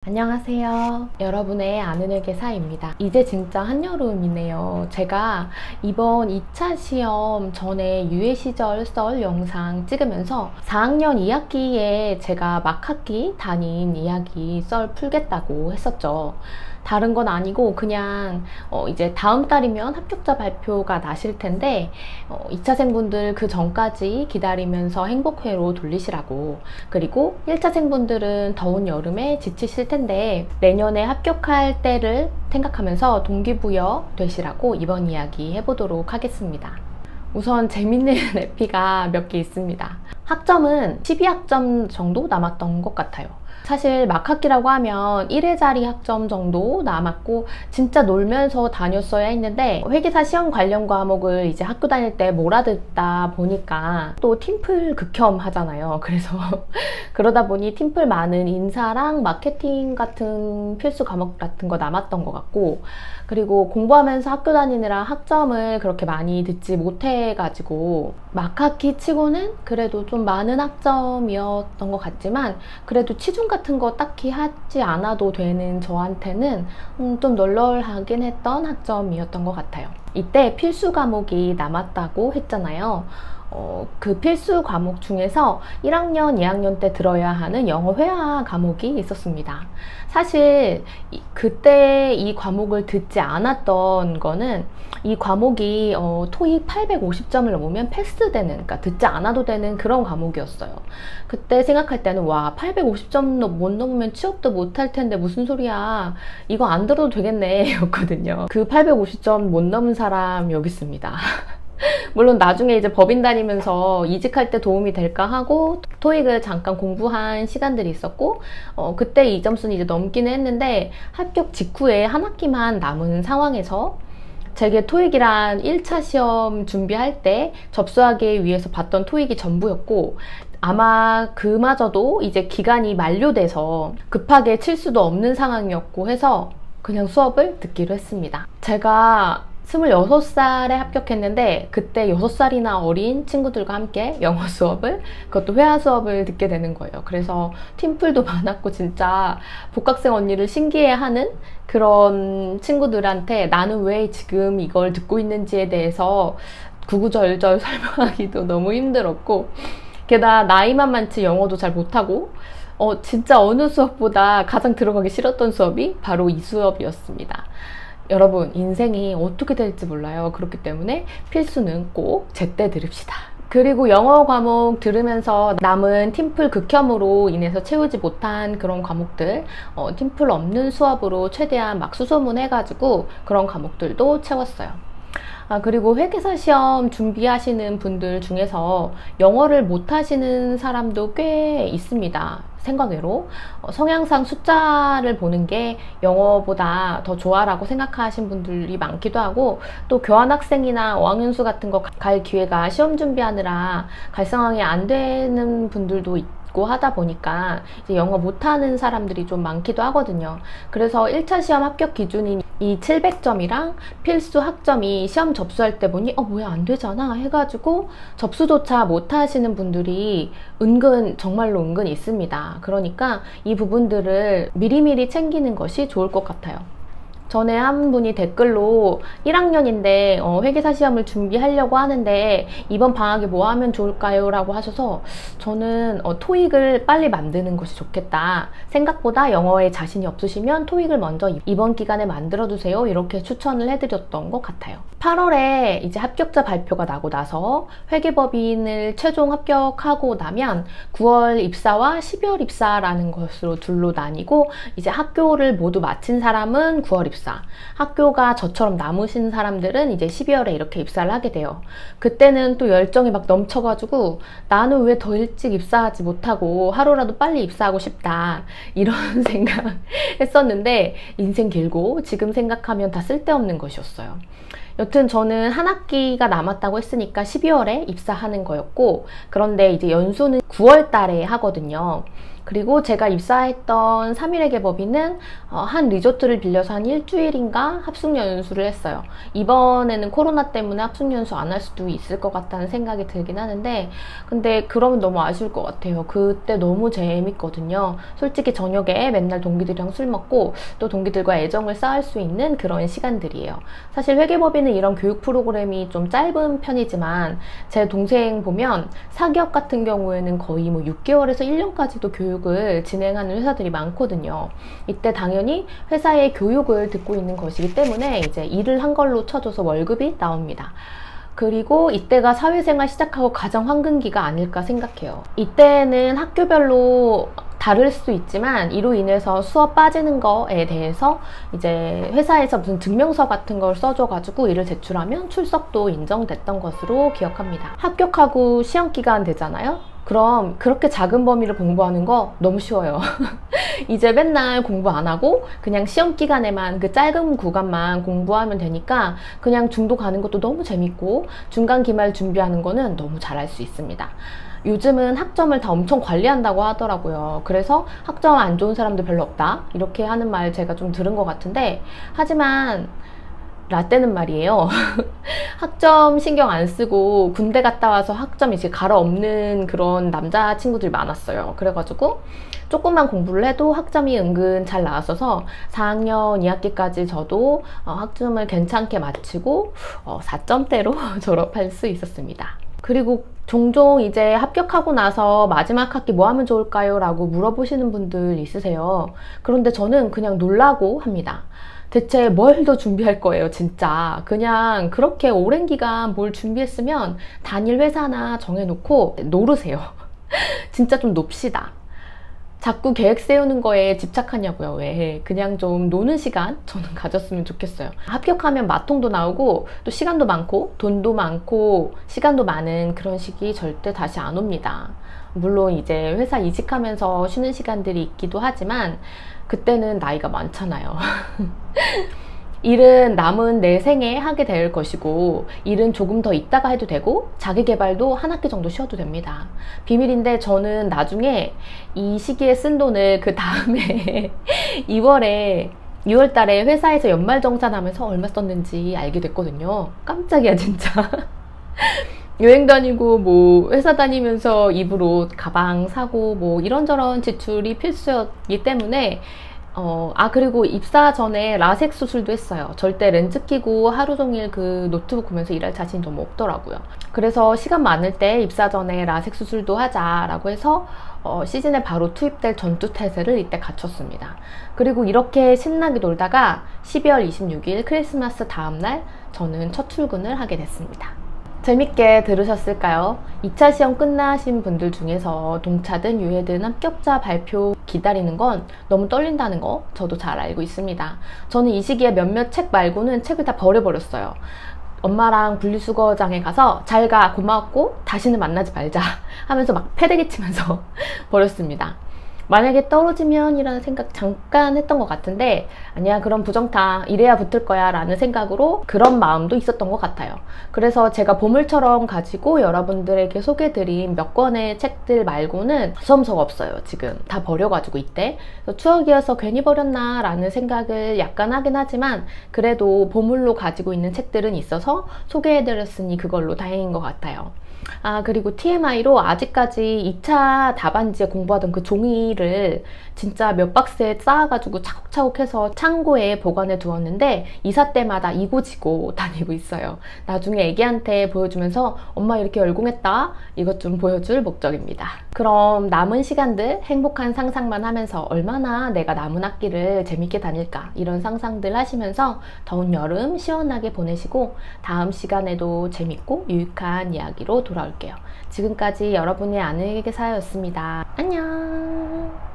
안녕하세요. 여러분의 아는 회계사입니다. 이제 진짜 한여름이네요. 제가 이번 2차 시험 전에 유예 시절 썰 영상 찍으면서 4학년 2학기에 제가 막학기 다닌 이야기 썰 풀겠다고 했었죠. 다른 건 아니고 그냥 이제 다음 달이면 합격자 발표가 나실 텐데 2차생분들 그 전까지 기다리면서 행복회로 돌리시라고, 그리고 1차생분들은 더운 여름에 지치실 텐데 내년에 합격할 때를 생각하면서 동기부여 되시라고 이번 이야기 해보도록 하겠습니다. 우선 재밌는 에피가 몇 개 있습니다. 학점은 12학점 정도 남았던 것 같아요. 사실 막학기라고 하면 1회짜리 학점 정도 남았고 진짜 놀면서 다녔어야 했는데 회계사 시험 관련 과목을 이제 학교 다닐 때 몰아듣다 보니까 또 팀플 극혐 하잖아요. 그래서 그러다 보니 팀플 많은 인사랑 마케팅 같은 필수 과목 같은 거 남았던 것 같고, 그리고 공부하면서 학교 다니느라 학점을 그렇게 많이 듣지 못해가지고 막학기 치고는 그래도 좀 많은 학점이었던 것 같지만 그래도 치중 같은 거 딱히 하지 않아도 되는 저한테는 좀 널널하긴 했던 학점이었던 것 같아요. 이때 필수 과목이 남았다고 했잖아요. 그 필수 과목 중에서 1학년, 2학년 때 들어야 하는 영어 회화 과목이 있었습니다. 사실 그때 이 과목을 듣지 않았던 거는 이 과목이 토익 850점을 넘으면 패스되는, 그러니까 듣지 않아도 되는 그런 과목이었어요. 그때 생각할 때는 와, 850점 못 넘으면 취업도 못할 텐데 무슨 소리야, 이거 안 들어도 되겠네 였거든요. 그 850점 못 넘은 사람 여기 있습니다. 물론 나중에 이제 법인 다니면서 이직할 때 도움이 될까 하고 토익을 잠깐 공부한 시간들이 있었고 그때 이 점수는 이제 넘기는 했는데 합격 직후에 한 학기만 남은 상황에서 제게 토익이란 1차 시험 준비할 때 접수하기 위해서 봤던 토익이 전부였고, 아마 그마저도 이제 기간이 만료돼서 급하게 칠 수도 없는 상황이었고 해서 그냥 수업을 듣기로 했습니다. 제가 26살에 합격했는데 그때 6살이나 어린 친구들과 함께 영어 수업을, 그것도 회화 수업을 듣게 되는 거예요. 그래서 팀플도 많았고 진짜 복학생 언니를 신기해하는 그런 친구들한테 나는 왜 지금 이걸 듣고 있는지에 대해서 구구절절 설명하기도 너무 힘들었고, 게다가 나이만 많지 영어도 잘 못하고 진짜 어느 수업보다 가장 들어가기 싫었던 수업이 바로 이 수업이었습니다. 여러분, 인생이 어떻게 될지 몰라요. 그렇기 때문에 필수는 꼭 제때 들읍시다. 그리고 영어 과목 들으면서 남은 팀플 극혐으로 인해서 채우지 못한 그런 과목들, 팀플 없는 수업으로 최대한 막 수소문해가지고 그런 과목들도 채웠어요. 그리고 회계사 시험 준비하시는 분들 중에서 영어를 못하시는 사람도 꽤 있습니다. 생각외로 성향상 숫자를 보는 게 영어보다 더 좋아라고 생각하시는 분들이 많기도 하고, 또 교환학생이나 어학연수 같은 거 갈 기회가 시험 준비하느라 갈 상황이 안 되는 분들도 있고 하다 보니까 이제 영어 못하는 사람들이 좀 많기도 하거든요. 그래서 1차 시험 합격 기준인 이 700점이랑 필수 학점이 시험 접수할 때 보니 뭐야 안 되잖아 해가지고 접수조차 못하시는 분들이 정말로 은근 있습니다. 그러니까 이 부분들을 미리미리 챙기는 것이 좋을 것 같아요. 전에 한 분이 댓글로 1학년인데 회계사 시험을 준비하려고 하는데 이번 방학에 뭐 하면 좋을까요? 라고 하셔서 저는 토익을 빨리 만드는 것이 좋겠다. 생각보다 영어에 자신이 없으시면 토익을 먼저 이번 기간에 만들어 두세요. 이렇게 추천을 해드렸던 것 같아요. 8월에 이제 합격자 발표가 나고 나서 회계법인을 최종 합격하고 나면 9월 입사와 12월 입사라는 것으로 둘로 나뉘고, 이제 학교를 모두 마친 사람은 9월 입사, 학교가 저처럼 남으신 사람들은 이제 12월에 이렇게 입사를 하게 돼요. 그때는 또 열정이 막 넘쳐가지고 나는 왜 더 일찍 입사하지 못하고 하루라도 빨리 입사하고 싶다, 이런 생각 했었는데 인생 길고 지금 생각하면 다 쓸데없는 것이었어요. 여튼 저는 한 학기가 남았다고 했으니까 12월에 입사하는 거였고, 그런데 이제 연수는 9월 달에 하거든요. 그리고 제가 입사했던 3일의 계법이는 한 리조트를 빌려서 한 일주일인가 합숙연수를 했어요. 이번에는 코로나 때문에 합숙연수 안 할 수도 있을 것 같다는 생각이 들긴 하는데, 근데 그러면 너무 아쉬울 것 같아요. 그때 너무 재밌거든요. 솔직히 저녁에 맨날 동기들이랑 술 먹고 또 동기들과 애정을 쌓을 수 있는 그런 시간들이에요. 사실 회계법인은 이런 교육 프로그램이 좀 짧은 편이지만 제 동생 보면 사기업 같은 경우에는 거의 뭐 6개월에서 1년까지도 교육을 진행하는 회사들이 많거든요. 이때 당연히 회사의 교육을 듣고 있는 것이기 때문에 이제 일을 한 걸로 쳐줘서 월급이 나옵니다. 그리고 이때가 사회생활 시작하고 가장 황금기가 아닐까 생각해요. 이때는 학교별로 다를 수 있지만 이로 인해서 수업 빠지는 거에 대해서 이제 회사에서 무슨 증명서 같은 걸 써줘가지고 일을 제출하면 출석도 인정됐던 것으로 기억합니다. 합격하고 시험 기간 되잖아요. 그럼 그렇게 작은 범위를 공부하는 거 너무 쉬워요. 이제 맨날 공부 안 하고 그냥 시험 기간에만 그 짧은 구간만 공부하면 되니까 그냥 중도 가는 것도 너무 재밌고 중간 기말 준비하는 거는 너무 잘할 수 있습니다. 요즘은 학점을 다 엄청 관리한다고 하더라고요. 그래서 학점 안 좋은 사람들 별로 없다 이렇게 하는 말 제가 좀 들은 것 같은데, 하지만 라떼는 말이에요. 학점 신경 안 쓰고 군대 갔다 와서 학점 이제 갈아엎는 그런 남자 친구들이 많았어요. 그래가지고 조금만 공부를 해도 학점이 은근 잘 나왔어서 4학년 2학기까지 저도 학점을 괜찮게 마치고 4점대로 졸업할 수 있었습니다. 그리고 종종 이제 합격하고 나서 마지막 학기 뭐 하면 좋을까요? 라고 물어보시는 분들 있으세요. 그런데 저는 그냥 놀라고 합니다. 대체 뭘 더 준비할 거예요, 진짜. 그냥 그렇게 오랜 기간 뭘 준비했으면 단일 회사나 정해놓고 노르세요. 진짜 좀 놉시다. 자꾸 계획 세우는 거에 집착하냐고요. 왜? 그냥 좀 노는 시간 저는 가졌으면 좋겠어요. 합격하면 마통도 나오고 또 시간도 많고 돈도 많고 시간도 많은 그런 시기 절대 다시 안 옵니다. 물론 이제 회사 이직하면서 쉬는 시간들이 있기도 하지만 그때는 나이가 많잖아요. 일은 남은 내 생에 하게 될 것이고 일은 조금 더 있다가 해도 되고 자기 개발도 한 학기 정도 쉬어도 됩니다. 비밀인데 저는 나중에 이 시기에 쓴 돈을 그 다음에 2월 달에 회사에서 연말정산하면서 얼마 썼는지 알게 됐거든요. 깜짝이야 진짜. 여행 다니고 뭐 회사 다니면서 입으로 가방 사고 뭐 이런저런 지출이 필수였기 때문에 그리고 입사 전에 라섹 수술도 했어요. 절대 렌즈 끼고 하루 종일 그 노트북 보면서 일할 자신이 너무 없더라고요. 그래서 시간 많을 때 입사 전에 라섹 수술도 하자라고 해서 시즌에 바로 투입될 전투태세를 이때 갖췄습니다. 그리고 이렇게 신나게 놀다가 12월 26일 크리스마스 다음날 저는 첫 출근을 하게 됐습니다. 재밌게 들으셨을까요? 2차 시험 끝나신 분들 중에서 동차든 유예든 합격자 발표 기다리는 건 너무 떨린다는 거 저도 잘 알고 있습니다. 저는 이 시기에 몇몇 책 말고는 책을 다 버려버렸어요. 엄마랑 분리수거장에 가서 잘 가, 고마웠고 다시는 만나지 말자 하면서 막 패대기 치면서 버렸습니다. 만약에 떨어지면 이라는 생각 잠깐 했던 것 같은데 아니야 그럼 부정타 이래야 붙을 거야 라는 생각으로 그런 마음도 있었던 것 같아요. 그래서 제가 보물처럼 가지고 여러분들에게 소개드린 몇 권의 책들 말고는 수험서가 없어요. 지금 다 버려가지고 이때 추억이어서 괜히 버렸나 라는 생각을 약간 하긴 하지만 그래도 보물로 가지고 있는 책들은 있어서 소개해드렸으니 그걸로 다행인 것 같아요. 그리고 TMI로 아직까지 2차 답안지에 공부하던 그 종이를 진짜 몇 박스에 쌓아가지고 차곡차곡 해서 창고에 보관해 두었는데 이사 때마다 이고지고 다니고 있어요. 나중에 애기한테 보여주면서 엄마 이렇게 열공했다 이것 좀 보여줄 목적입니다. 그럼 남은 시간들 행복한 상상만 하면서 얼마나 내가 남은 학기를 재밌게 다닐까 이런 상상들 하시면서 더운 여름 시원하게 보내시고 다음 시간에도 재밌고 유익한 이야기로 돌아올게요. 지금까지 여러분의 아는 회계사였습니다. 안녕.